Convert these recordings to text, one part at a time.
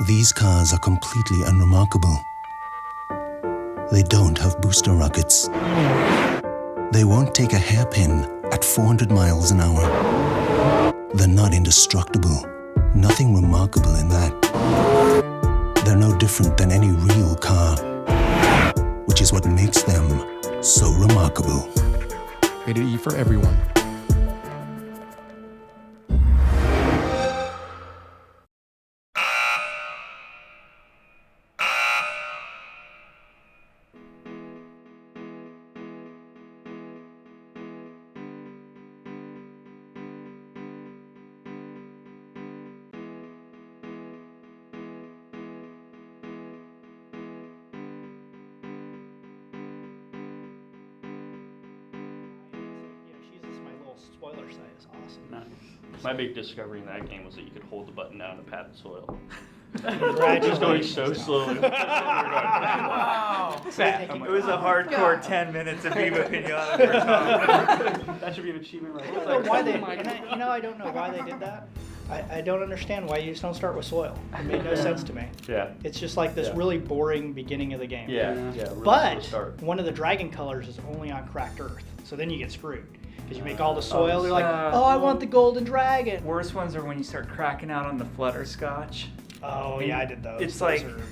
These cars are completely unremarkable. They don't have booster rockets. They won't take a hairpin at 400 miles an hour. They're not indestructible. Nothing remarkable in that. They're no different than any real car, which is what makes them so remarkable. Rated E for everyone. Spoiler site is awesome. Nice. My big discovery in that game was that you could hold the button down to pat the soil. Just going so slowly. Wow. It was a hardcore 10 minutes of Viva Pinata for Tom. That should be an achievement right I don't know why they, I don't know why they did that. I don't understand why you just don't start with soil. It made no sense to me. Yeah. It's just like this really boring beginning of the game. Yeah. Really But start. one of the dragon colors is only on cracked earth, so then you get screwed. Because you make all the soil, you're like, oh, I want the golden dragon. Worst ones are when you start cracking out on the flutterscotch. Oh, yeah, I did those. It's Those like, are,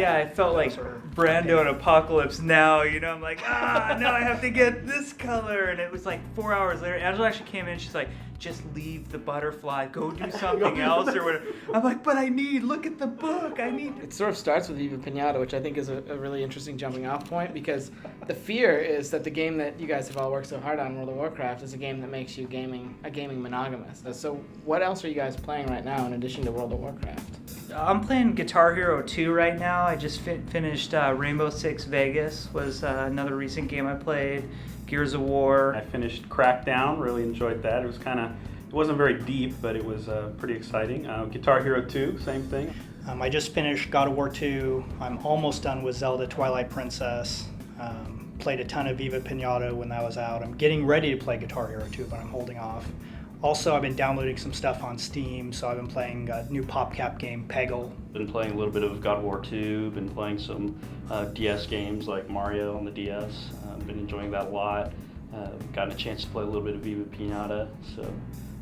I felt like Brando in Apocalypse Now, I'm like, now I have to get this color. And it was like 4 hours later, Angela actually came in, she's like, just leave the butterfly, go do something else or whatever. I'm like, but look at the book, It sort of starts with Viva Pinata, which I think is a really interesting jumping off point, because the fear is that the game that you guys have all worked so hard on, World of Warcraft, is a game that makes you a gaming monogamous. So what else are you guys playing right now in addition to World of Warcraft? I'm playing Guitar Hero 2 right now. I just finished Rainbow Six Vegas, was another recent game I played. Gears of War. I finished Crackdown, really enjoyed that. It wasn't very deep, but it was pretty exciting. Guitar Hero 2, same thing. I just finished God of War 2. I'm almost done with Zelda Twilight Princess. Played a ton of Viva Pinata when that was out. I'm getting ready to play Guitar Hero 2, but I'm holding off. Also, I've been downloading some stuff on Steam, so I've been playing a new PopCap game, Peggle. Been playing a little bit of God of War 2, been playing some DS games like Mario on the DS. Been enjoying that a lot. Gotten a chance to play a little bit of Viva Pinata, so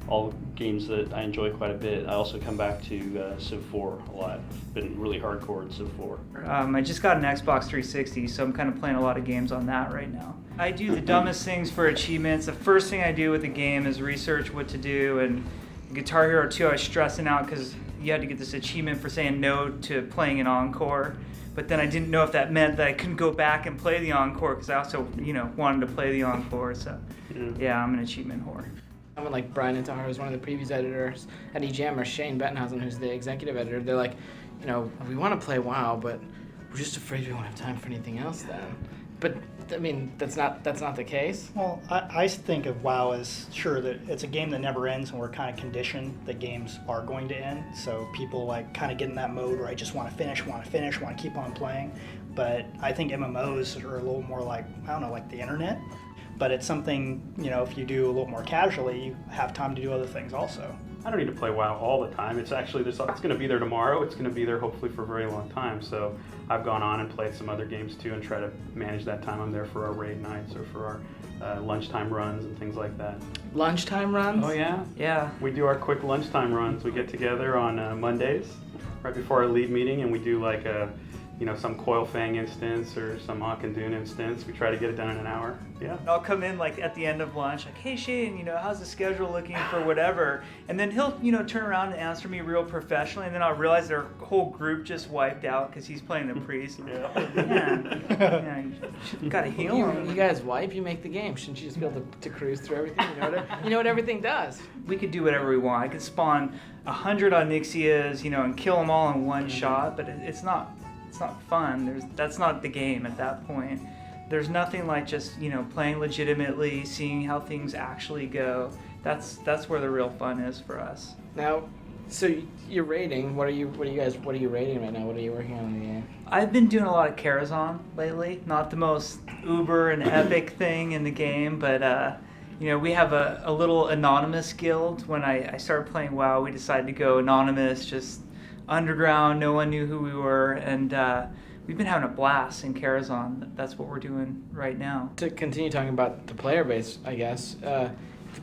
all games that I enjoy quite a bit. I also come back to Civ 4 a lot. Been really hardcore at Civ 4. I just got an Xbox 360, so I'm kind of playing a lot of games on that right now. I do the dumbest things for achievements. The first thing I do with the game is research what to do, and Guitar Hero 2 I was stressing out because you had to get this achievement for saying no to playing an encore. But then I didn't know if that meant that I couldn't go back and play the encore because I also, wanted to play the encore. So, yeah, I'm an achievement whore. Someone like Brian Intihar, who's one of the previews editors at EGM, or Shane Bettenhausen, who's the executive editor, they're like, we want to play WoW, but we're just afraid we won't have time for anything else then. But I mean, that's not the case. Well, I think of WoW as sure that it's a game that never ends, and we're kind of conditioned that games are going to end. So people kind of get in that mode where I just want to finish, want to keep on playing. But I think MMOs are a little more like the internet. But it's something, if you do a little more casually, you have time to do other things also. I don't need to play WoW all the time. It's actually it's going to be there tomorrow. It's going to be there hopefully for a very long time. So I've gone on and played some other games too and try to manage that time. I'm there for our raid nights or for our lunchtime runs and things like that. Lunchtime runs? Oh yeah? Yeah. We do our quick lunchtime runs. We get together on Mondays right before our lead meeting, and we do like some Coil Fang instance or some Akandun instance. We try to get it done in an hour. Yeah. I'll come in at the end of lunch, like, hey Shane, how's the schedule looking for whatever? And then he'll, turn around and answer me real professionally, and then I'll realize their whole group just wiped out because he's playing the priest. Man, you gotta heal him. You guys wipe, you make the game. Shouldn't you just be able to cruise through everything? You know what everything does. We could do whatever we want. I could spawn 100 Onyxias, and kill them all in one shot, but it's not fun. That's not the game at that point. There's nothing like just, playing legitimately, seeing how things actually go. That's where the real fun is for us. Now, so you're rating. What are you rating right now? What are you working on in the game? I've been doing a lot of Karazhan lately. Not the most uber and epic thing in the game, but we have a little anonymous guild. When I started playing WoW, we decided to go anonymous, just underground. No one knew who we were, and we've been having a blast in Karazhan. That's what we're doing right now. To continue talking about the player base, I guess,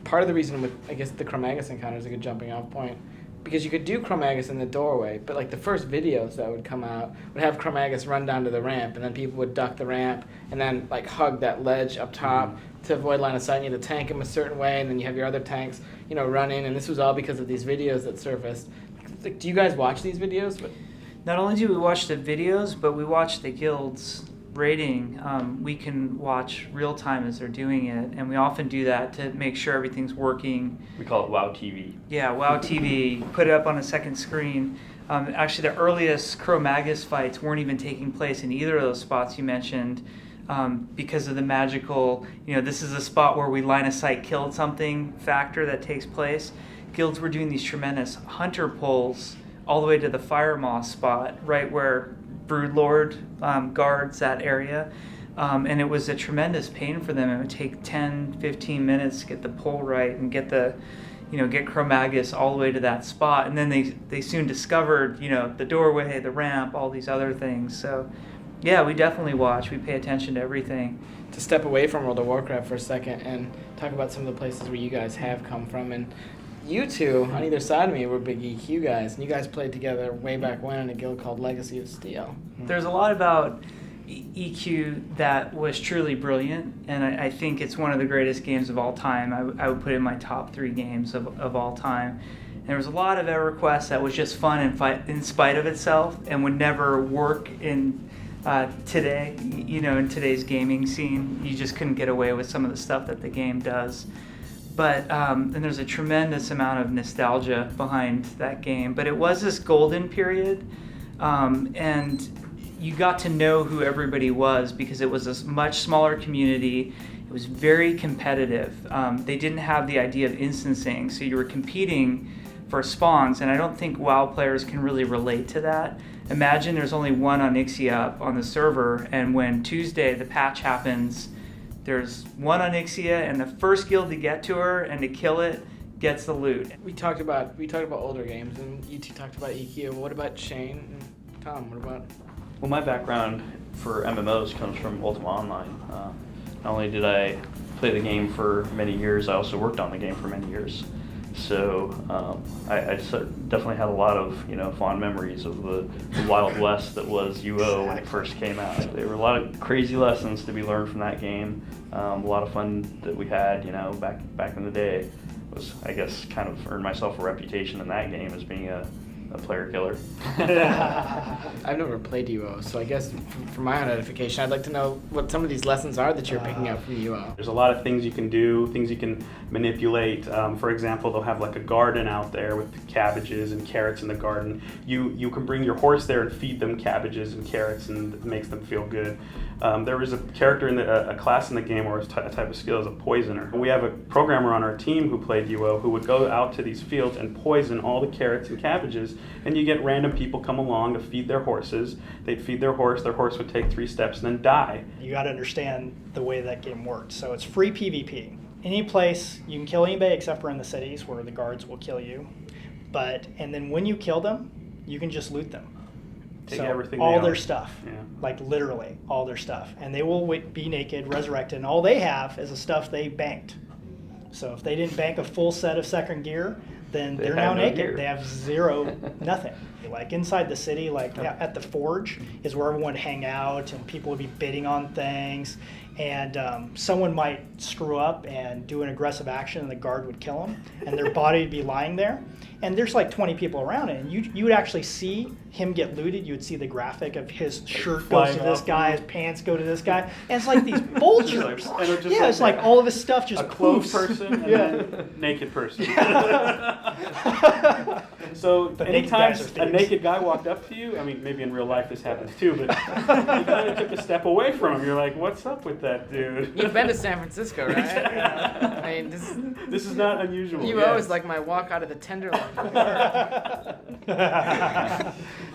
part of the reason with, I guess, the Chromagus encounter is a good jumping off point, because you could do Chromagus in the doorway, but like the first videos that would come out would have Chromagus run down to the ramp, and then people would duck the ramp and then like hug that ledge up top to avoid line of sight. And you had to tank him a certain way, and then you have your other tanks, run in, and this was all because of these videos that surfaced. Like, do you guys watch these videos? Not only do we watch the videos, but we watch the guild's rating. We can watch real time as they're doing it, and we often do that to make sure everything's working. We call it WoW TV. Yeah, WoW TV. Put it up on a second screen. Actually, the earliest Chromagus fights weren't even taking place in either of those spots you mentioned, because of the magical, this is a spot where we line of sight killed something factor that takes place. Guilds were doing these tremendous hunter pulls all the way to the Fire Moss spot, right where Broodlord guards that area. And it was a tremendous pain for them. It would take 10, 15 minutes to get the pull right and get get Chromagus all the way to that spot. And then they soon discovered, the doorway, the ramp, all these other things. So yeah, we definitely watch. We pay attention to everything. To step away from World of Warcraft for a second and talk about some of the places where you guys have come from. And you two, on either side of me, were big EQ guys, and you guys played together way back when in a guild called Legacy of Steel. There's a lot about EQ that was truly brilliant, and I think it's one of the greatest games of all time. I would put it in my top 3 games of all time. And there was a lot of EverQuest that was just fun in spite of itself and would never work in today, in today's gaming scene. You just couldn't get away with some of the stuff that the game does. But and there's a tremendous amount of nostalgia behind that game. But it was this golden period, and you got to know who everybody was because it was a much smaller community. It was very competitive. They didn't have the idea of instancing, so you were competing for spawns, and I don't think WoW players can really relate to that. Imagine there's only one Onyxia up on the server, and when Tuesday the patch happens, there's one Onyxia, and the first guild to get to her and to kill it gets the loot. We talked about older games, and you two talked about EQ. What about Shane and Tom? What about? Well, my background for MMOs comes from Ultima Online. Not only did I play the game for many years, I also worked on the game for many years. So I definitely had a lot of fond memories of the Wild West that was UO when it first came out. There were a lot of crazy lessons to be learned from that game. A lot of fun that we had, back in the day. Was, I guess, kind of earned myself a reputation in that game as being a player killer. I've never played UO, so I guess for my own edification, I'd like to know what some of these lessons are that you're picking up from UO. There's a lot of things you can do, things you can manipulate. For example, they'll have like a garden out there with cabbages and carrots in the garden. You can bring your horse there and feed them cabbages and carrots, and it makes them feel good. There was a character in a class in the game, or a type of skill, is a poisoner. We have a programmer on our team who played UO who would go out to these fields and poison all the carrots and cabbages, and you get random people come along to feed their horses. They'd feed their horse would take 3 steps and then die. You got to understand the way that game works. So it's free PvP. Any place you can kill anybody except for in the cities where the guards will kill you. And then when you kill them, you can just loot them. Take so everything all they own. their stuff, like literally all their stuff, and they will be naked, resurrected, and all they have is the stuff they banked. So if they didn't bank a full set of second gear, then they're now no naked. gear. They have zero, nothing. Like inside the city, like at the Forge is where everyone would hang out, and people would be bidding on things, and someone might screw up and do an aggressive action, and the guard would kill them, and their body would be lying there. And there's like 20 people around it, and you would actually see him get looted. You would see the graphic of his shirt goes to this guy, his pants go to this guy, and it's like these vultures. Yeah, it's like all of his stuff just a clothed poofs. person and a naked person. So The naked anytime guys are a thieves. naked guy walked up to you, I mean, maybe in real life this happens too, but you kind of took a step away from him. You're like, what's up with that dude? You've been to San Francisco, right? I mean, This is not unusual. UO is like my walk out of the Tenderloin.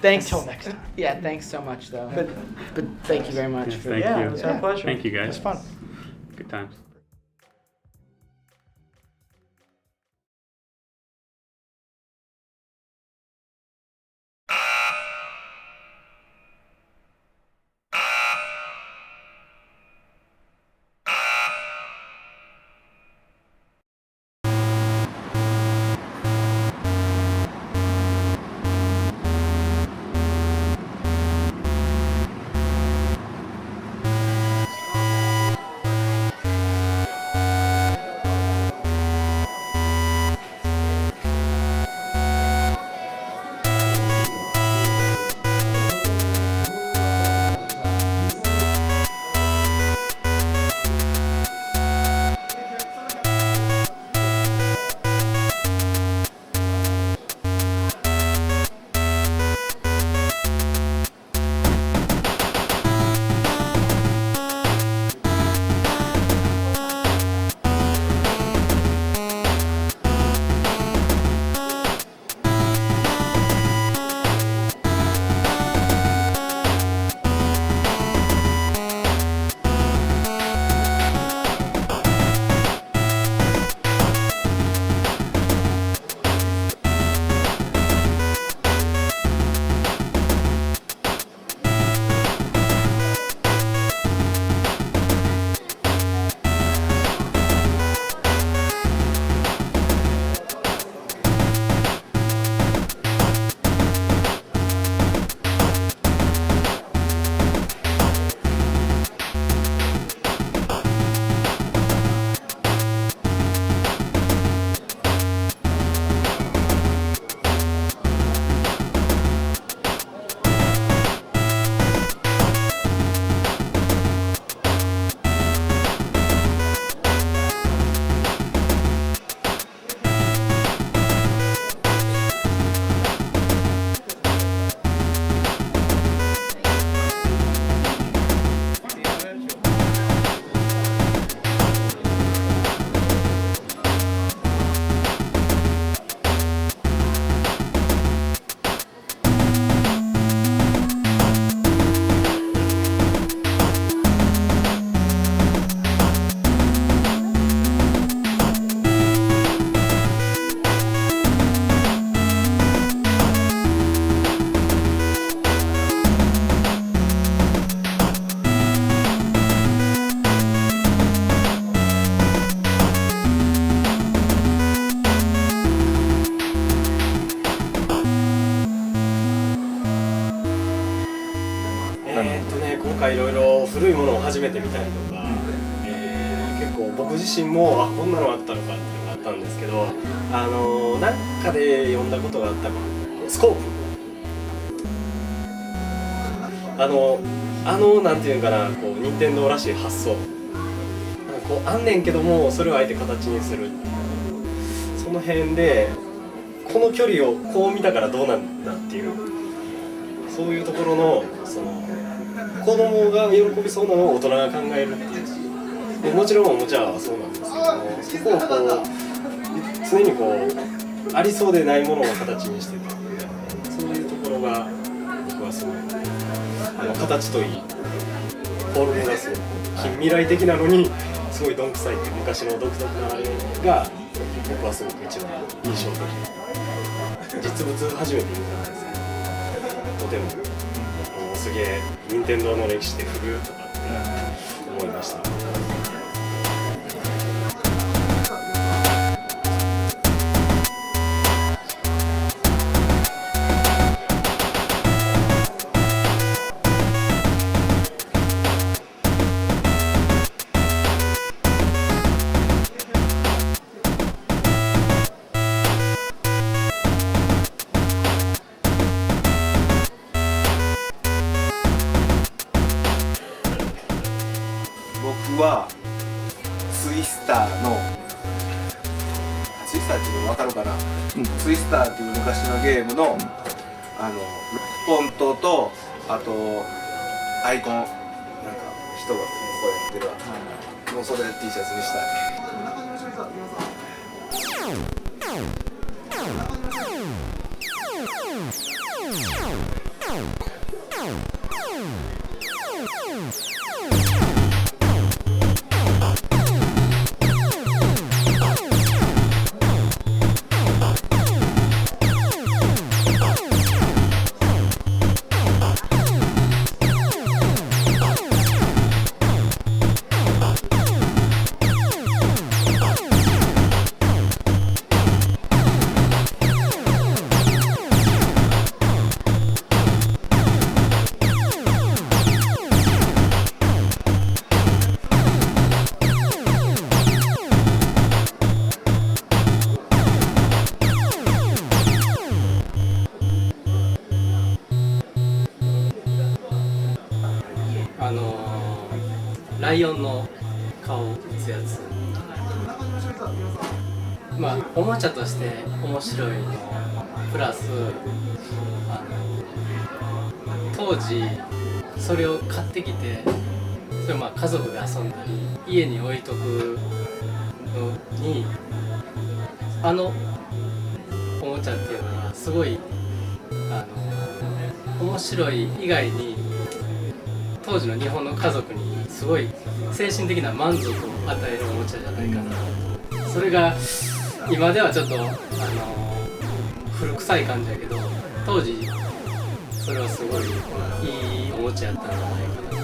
Thanks. Until next time. Yeah, thanks so much, though. But thank you very much for Thank Yeah, you. it was our pleasure. Thank you, guys. It's fun. Good times. かいろいろ古いものを初めて見たりとか、結構僕自身もこんなのあったのかっていうのがあったんですけど、なんかで読んだことがあったかスコープ、なんていうかな、こう任天堂らしい発想こうあんねんけども、それをあえて形にする、その辺でこの距離をこう見たからどうなんだっていう、そういうところのその子供が喜びそうなのを大人が考えるっていう、でもちろんおもちゃはそうなんですけど、そこをこう常にこうありそうでないものを形にしていく、そういうところが僕はすごい形といいフォルムがすごい近未来的なのにすごいどんくさいっていう昔の独特なあれが僕はすごく一番印象的。実物初めて見たんですけど、とてもすげえ任天堂の歴史って古いとかって思いました。僕はツイスターっていうの分かるかな、ツイスターっていう昔のゲームのフォントとあとアイコン、なんか人がこうやってるわ、もうそれ T シャツにしたライオンの顔を打つやつ、まあおもちゃとして面白いのプラス当時それを買ってきて、それをまあ家族で遊んだり家に置いとくのに、おもちゃっていうのはすごい面白い以外に当時の日本の家族にすごい精神的な満足を与えるおもちゃじゃないかな。それが今ではちょっと古臭い感じやけど、当時それはすごいいいおもちゃやったんじゃないかな。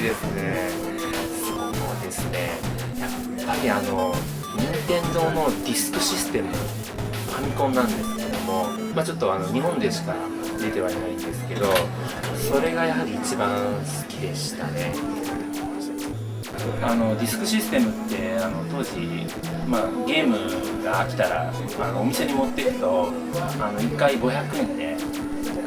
ですね。そうですね。やっぱり任天堂のディスクシステム、ファミコンなんですけども、ちょっと日本でしか出てはいないんですけど、それがやはり一番好きでしたね。ディスクシステムって当時、ゲームが飽きたらお店に持っていくと1回500円で書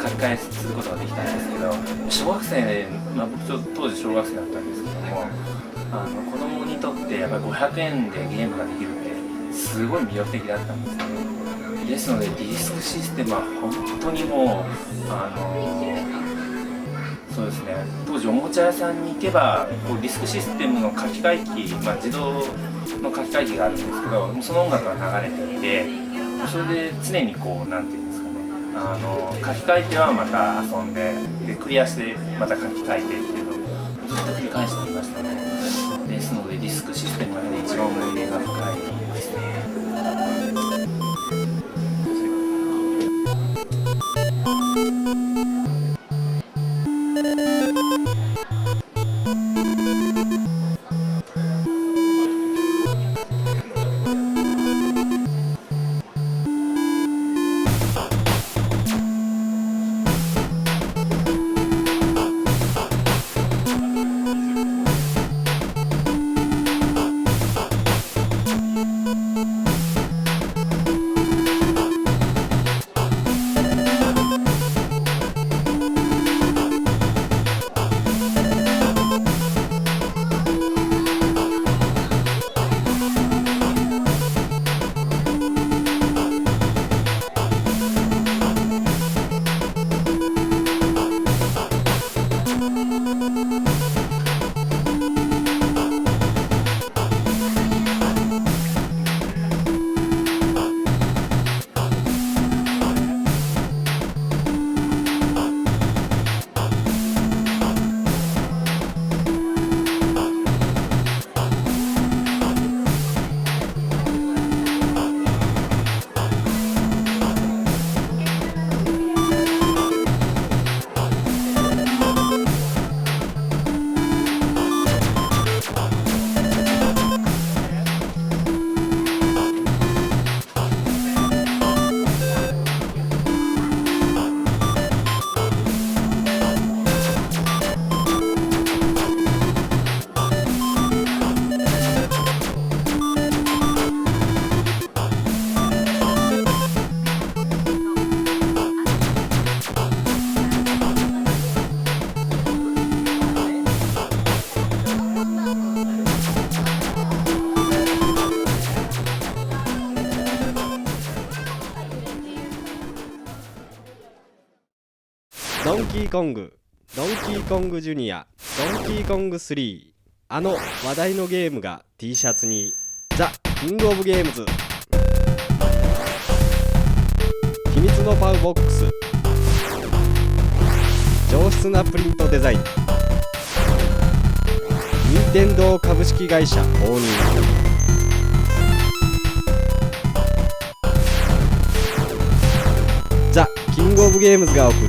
き換えすることができたんですけど、小学生、僕当時小学生だったんですけども、子供にとってやっぱり500円でゲームができるってすごい魅力的だったんですね。ですのでディスクシステムは本当にもうそうですね、当時おもちゃ屋さんに行けばこうディスクシステムの書き換え機、自動の書き換え機があるんですけど、その音楽が流れていて、それで常にこうなんていうんですかね、書き換えてはまた遊んで、クリアしてまた書き換えてっていうのをずっと繰り返していましたね。ですのでディスクシステムが一番思い入れが深いですね。ドンキーコング、ドンキーコングジュニア、ドンキーコング3、話題のゲームが T シャツに、ザ・キングオブゲームズ、秘密のパウボックス、上質なプリントデザイン、任天堂株式会社公認、ザ・キングオブゲームズが送る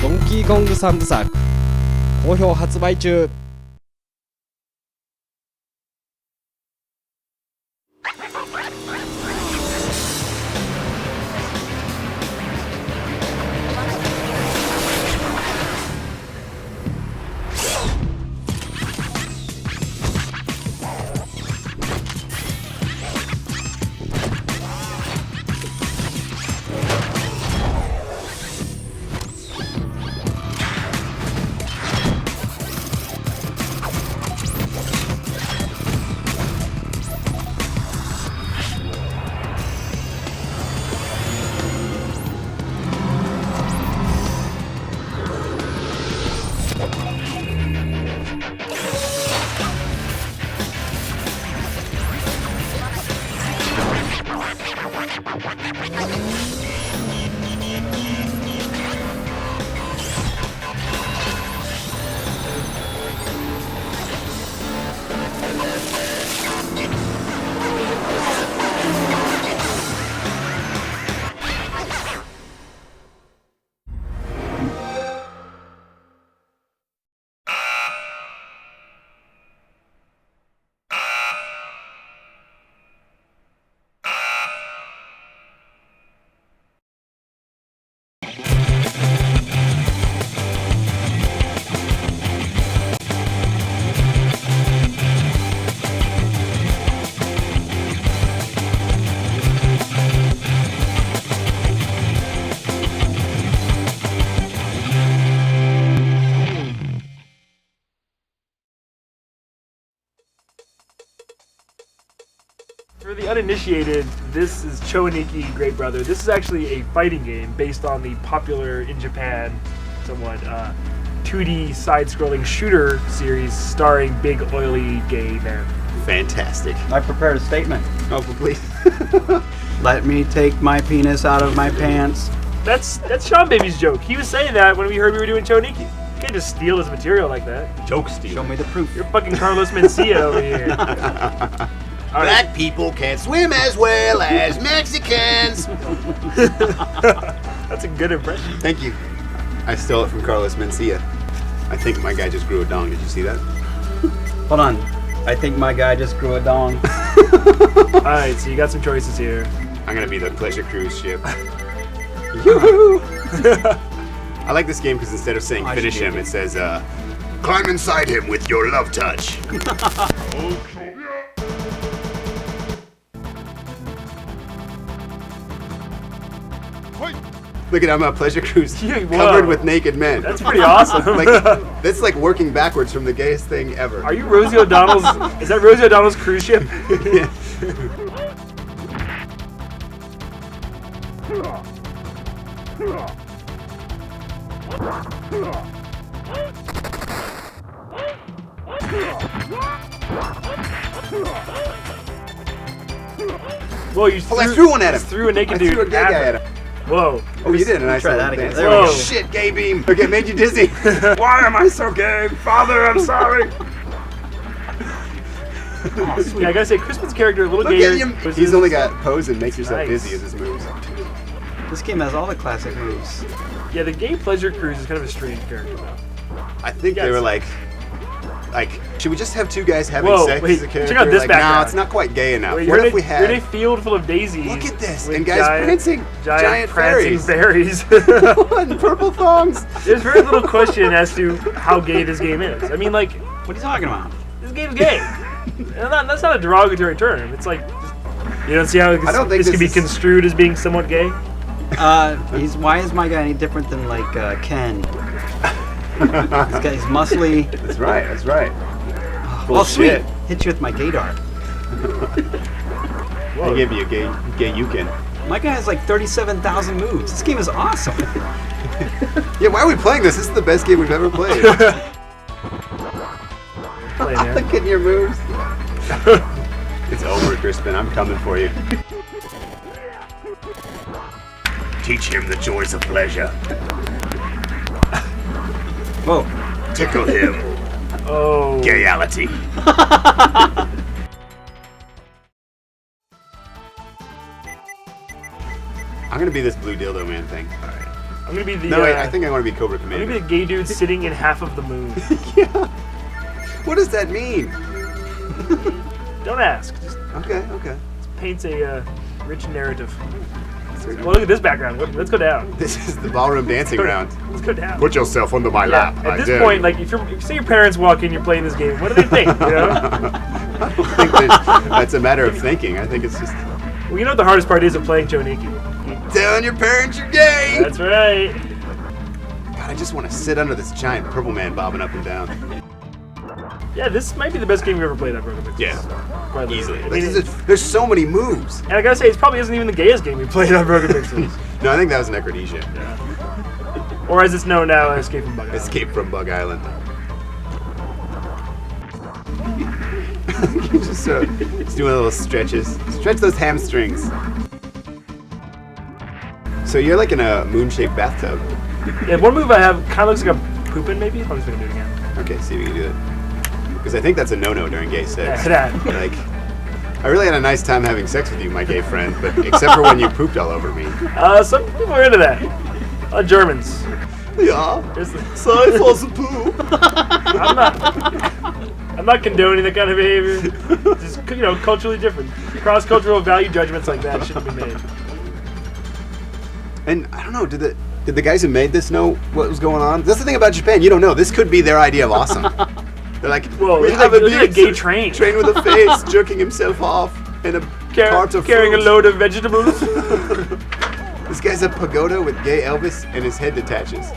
ドンキーコング3部作好評発売中。uninitiated, this is Cho Aniki, Great Brother. This is actually a fighting game based on the popular in Japan, somewhat 2D side-scrolling shooter series starring big oily gay men. Fantastic. I prepared a statement. Oh, please. Let me take my penis out of my pants. That's Sean Baby's joke. He was saying that when we heard we were doing Cho Aniki. You can't just steal his material like that. Joke steal. Show me the proof. You're fucking Carlos Mencia over here. Black people can't swim as well as Mexicans. That's a good impression. Thank you. I stole it from Carlos Mencia. I think my guy just grew a dong. Did you see that? Hold on. I think my guy just grew a dong. Alright, so you got some choices here. I'm gonna be the pleasure cruise ship. Yoo-hoo! I like this game because instead of saying finish him, it says, climb inside him with your love touch. Look at I'm a pleasure cruise covered with naked men. That's pretty awesome. Like, that's like working backwards from the gayest thing ever. Are you Rosie O'Donnell's? Is that Rosie O'Donnell's cruise ship? Yeah. Whoa, you I threw one at him. Threw a naked I dude threw a gay guy at him. Whoa. Oh, you did, and I try saw that him again. dance. There we go. Shit, gay beam. Okay, made you dizzy. Why am I so gay? Father, I'm sorry. Oh, sweet. I gotta say, Crispin's character a little Look gayer. at him. He's only got pose and makes yourself Nice. dizzy as his moves. This game has all the classic moves. Yeah, the gay pleasure cruise is kind of a strange character though. I think they Yes. were like, should we just have two guys having Whoa, sex wait, as a character? check out this like, background. No, it's not quite gay enough. Wait, What you're if we in a had... field full of daisies. Look at this, with and guys prancing, giant prancing fairies. And purple thongs. There's very little question as to how gay this game is. I mean, like, What are you talking about? this game's gay. And that's not a derogatory term. It's like, just, you don't see how I don't think this can be this is- construed as being somewhat gay? Why is my guy any different than like Ken? This guy's muscly. That's right, that's right. Well, sweet. Bullshit. Hit you with my gay dart. I give you a gay you can. My guy has like 37,000 moves. This game is awesome. Yeah, why are we playing this? This is the best game we've ever played. Play, man. Look at your moves. It's over, Crispin. I'm coming for you. Teach him the joys of pleasure. Whoa. Tickle him. Oh. Gayality. I'm gonna be this blue dildo man thing. I'm gonna be the. No, wait, I think I want to be Cobra I'm Commander. gonna be the gay dude sitting in half of the moon. Yeah. What does that mean? Don't ask. Just Okay. paints a rich narrative. Well, look at this background. Let's go down. This is the ballroom dancing round. Let's go down. Put yourself under my lap. At this point, like, if say your parents walk in, you're playing this game. What do they think? You know? I don't think that's a matter of thinking. I think it's just Well, you know what the hardest part is of playing Cho Aniki? telling your parents you're gay. That's right. God, I just want to sit under this giant purple man bobbing up and down. Yeah, this might be the best game we've ever played on Broken Pixels. Yeah. Quite Easily. literally. I mean, There's so many moves. and I gotta say, it probably isn't even the gayest game we played on Broken Pixels. No, I think that was Necronesia. Or as it's known now, Escape from Bug Island. Escape from Bug Island. just doing little stretches. Stretch those hamstrings. So you're like in a moon-shaped bathtub. Yeah, one move I have kind of looks like I'm pooping, maybe. I'll just do it again. Okay, see if we can do that. Because I think that's a no-no during gay sex. Yeah, that. Like, I really had a nice time having sex with you, my gay friend, but except for when you pooped all over me. Some people are into that. Germans. Yeah. Sorry for the poo. I'm not condoning that kind of behavior. Just, culturally different. Cross-cultural value judgments like that shouldn't be made. And I don't know, did the guys who made this know what was going on? That's the thing about Japan. You don't know. This could be their idea of awesome. They're like, whoa, we look have at a that gay train. Train with a face, jerking himself off, and a cart of carrying fruit. a load of vegetables. This guy's a pagoda with gay Elvis, and his head detaches.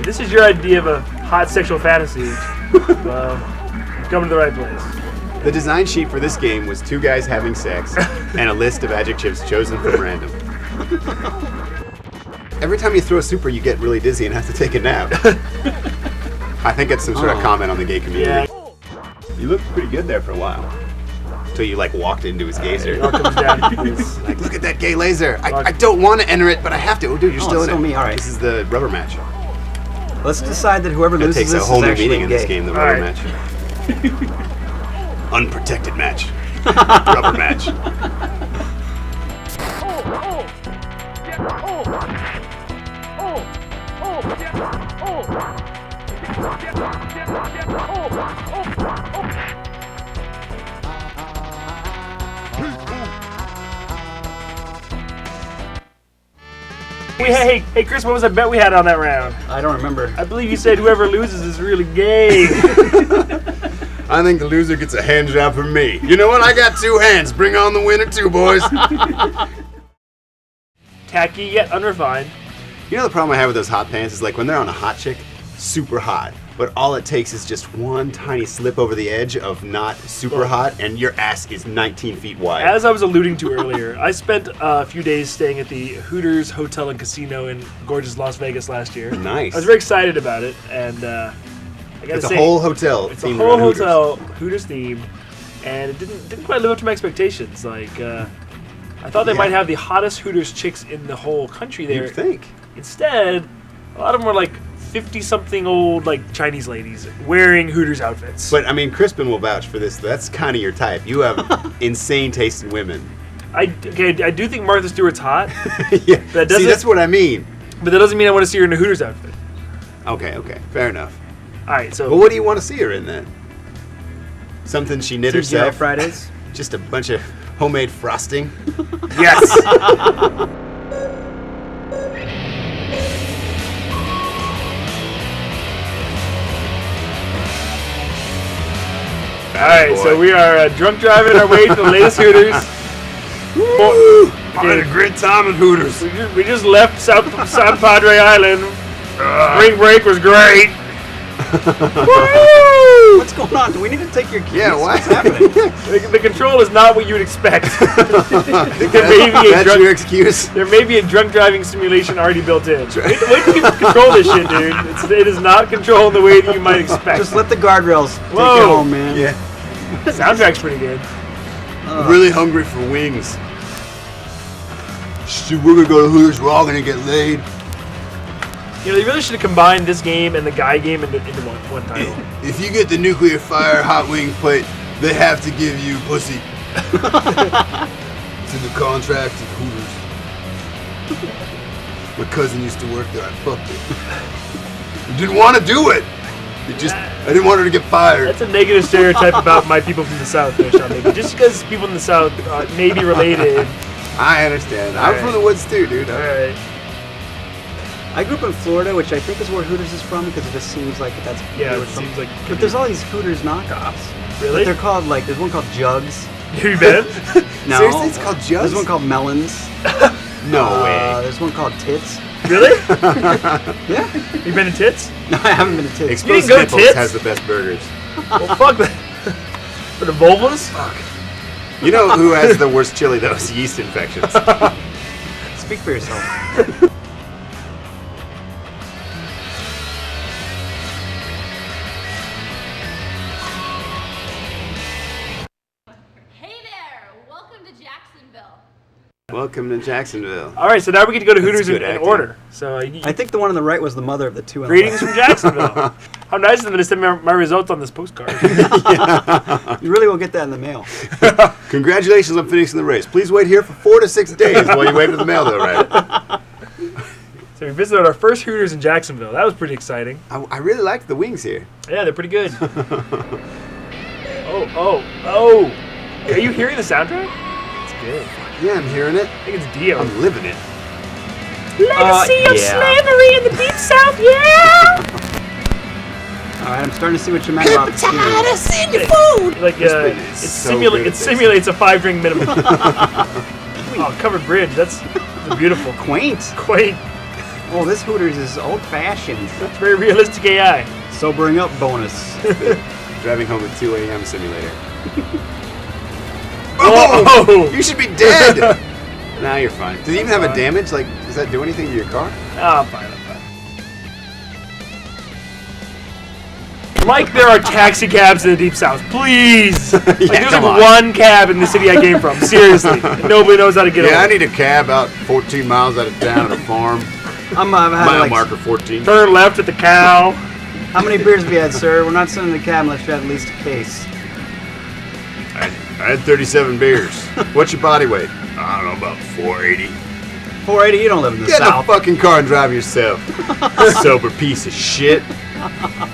This is your idea of a hot sexual fantasy. Well, you've come to the right place. The design sheet for this game was 2 guys having sex and a list of adjectives chosen from random. Every time you throw a super, you get really dizzy and have to take a nap. I think it's some sort of comment on the gay community. Yeah. You looked pretty good there for a while. Until you like walked into his gazer. It all comes down to Like, look at that gay laser. I don't want to enter it, but I have to. Oh, dude, you're still in it's it. still me, all right. This is the rubber match. Let's decide that whoever That loses takes a this whole is new actually meaning in this gay. game, the All rubber right. match. Unprotected match. Rubber match. Hey, Chris, what was the bet we had on that round? I don't remember. I believe you said whoever loses is really gay. I think the loser gets a hand job from me. You know what? I got 2 hands. Bring on the winner too, boys. Tacky yet unrefined. You know the problem I have with those hot pants is like when they're on a hot chick, super hot. But all it takes is just one tiny slip over the edge of not super hot, and your ass is 19 feet wide. As I was alluding to earlier, I spent a few days staying at the Hooters Hotel and Casino in gorgeous Las Vegas last year. Nice. I was very excited about it, and I gotta It's a say, whole hotel. It's a themed whole around Hooters. hotel Hooters themed, and it didn't quite live up to my expectations. Like I thought they might have the hottest Hooters chicks in the whole country there. You'd think. Instead, a lot of them were like 50-something old like Chinese ladies wearing Hooters outfits. But I mean, Crispin will vouch for this. That's kind of your type. You have insane taste in women. I do think Martha Stewart's hot. Yeah. That See, that's what I mean. But that doesn't mean I want to see her in a Hooters outfit. Okay, fair enough. All right, so. Well, what do you want to see her in then? Something she knit TGI herself? Fridays? Just a bunch of homemade frosting? Yes! Alright, so we are drunk driving our way to the latest Hooters. I had a great time at Hooters. We just left South Padre Island. Spring break was great. What's going on? Do we need to take your keys? Yeah, What's happening? The control is not what you would expect. That's your excuse? There may be a drunk driving simulation already built in. Wait till you control this shit, dude. It is not controlled in the way that you might expect. Just let the guardrails take you Whoa. home, man. Yeah. The soundtrack's pretty good. I'm really hungry for wings. Shoot, we're gonna go to Hooters. We're all gonna get laid. You know, they really should have combined this game and the guy game into one title. If you get the nuclear fire hot wings plate, they have to give you pussy. It's in the contract at Hooters. My cousin used to work there. I fucked it. I didn't want to do it. I didn't want her to get fired. That's a negative stereotype about my people from the South, there, Sean. Maybe just because people in the South may be related. I understand. I'm from the woods too, dude. All right. I grew up in Florida, which I think is where Hooters is from, because it just seems like that's Yeah, where it it's from. seems like. But there's all these Hooters knockoffs. Really? But they're called like there's one called Jugs. You been? No. Seriously, it's called Jugs? There's one called Melons. No way. There's one called Tits. Really? Yeah. You been to Tits? No, I haven't been to Tits. Exposed go to Nipples Tits? has the best burgers. Well, fuck that. For the Volvos? You know who has the worst chili though? It's yeast infections. Speak for yourself. Hey there! Welcome to Jacksonville. Welcome to Jacksonville. All right, so now we get to go to That's Hooters good in acting. order. So I think the one on the right was the mother of the two. On greetings the from Jacksonville. How nice of them to send my results on this postcard. left. You really will get that in the mail. Congratulations on finishing the race. Please wait here for 4 to 6 days while you wait for the mail to arrive. So we visited our first Hooters in Jacksonville. That was pretty exciting. I really liked the wings here. Yeah, they're pretty good. Oh. Are you hearing the soundtrack? It's good. Yeah, I'm hearing it. I think it's Dio. I'm living it. Legacy of yeah. slavery in the deep south, yeah! All right, I'm starting to see what you meant about the steering. in your food! Like, is so good at it this. simulates a 5-drink minimum. Oh, covered bridge. That's beautiful. Quaint. Quaint. Oh, this Hooters is old-fashioned. That's very realistic AI. Sobering up bonus. Driving home at 2 a.m. simulator. Oh! You should be dead! Now you're fine. Does he even have a damage? Like, does that do anything to your car? I'm fine. Like there are taxi cabs in the Deep South. Please! Like there's like one cab in the city I came from. Seriously. Nobody knows how to get over. I need a cab out 14 miles out of town at a farm. Mile marker 14. Turn left at the cow. How many beers have you had, sir? We're not sending the cab unless you have at least a case. I had 37 beers. What's your body weight? I don't know, about 480. 480? You don't live in the Get South. Get in the fucking car and drive yourself. Sober piece of shit.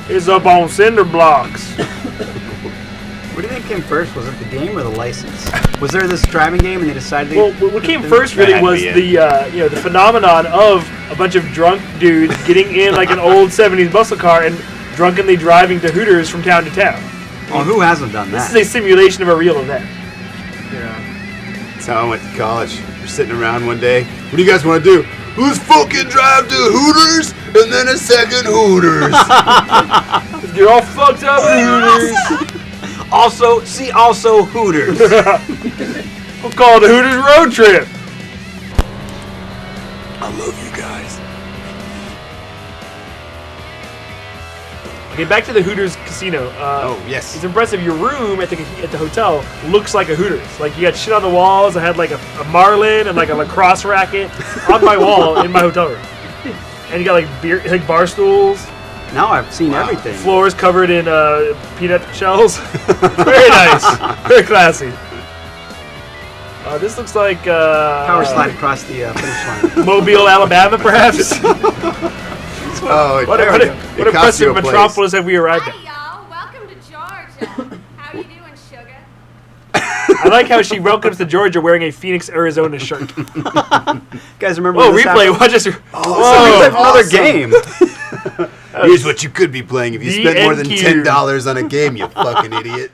It's up on cinder blocks. What do you think came first? Was it the game or the license? Was there this driving game and they decided? Well, what came first really was the phenomenon of a bunch of drunk dudes getting in like an old '70s muscle car and drunkenly driving to Hooters from town to town. Oh, who hasn't done that? This is a simulation of a real event. That's how I went to college. We're sitting around one day. What do you guys want to do? Let's fucking drive to Hooters and then a second Hooters. Let's get all fucked up at Hooters. Also Hooters. We'll call it a Hooters road trip. I love you guys. Okay, back to the Hooters casino. Oh, yes. It's impressive. Your room at the hotel looks like a Hooters. Like, you got shit on the walls. I had, like, a marlin and, like, a lacrosse racket on my wall in my hotel room. And you got, like, bar stools. Now I've seen everything. Floors covered in peanut shells. Very nice. Very classy. This looks like... Power slide across the finish line. Mobile, Alabama, perhaps? Oh, what impressive metropolis have we arrived at? Hi, y'all. Welcome to Georgia. How you doing, sugar? I like how she welcomes to Georgia wearing a Phoenix, Arizona shirt. Guys, remember? Oh, replay! Watch this. Replay for another game. Here's what you could be playing if you spent more than $10 on a game, you fucking idiot.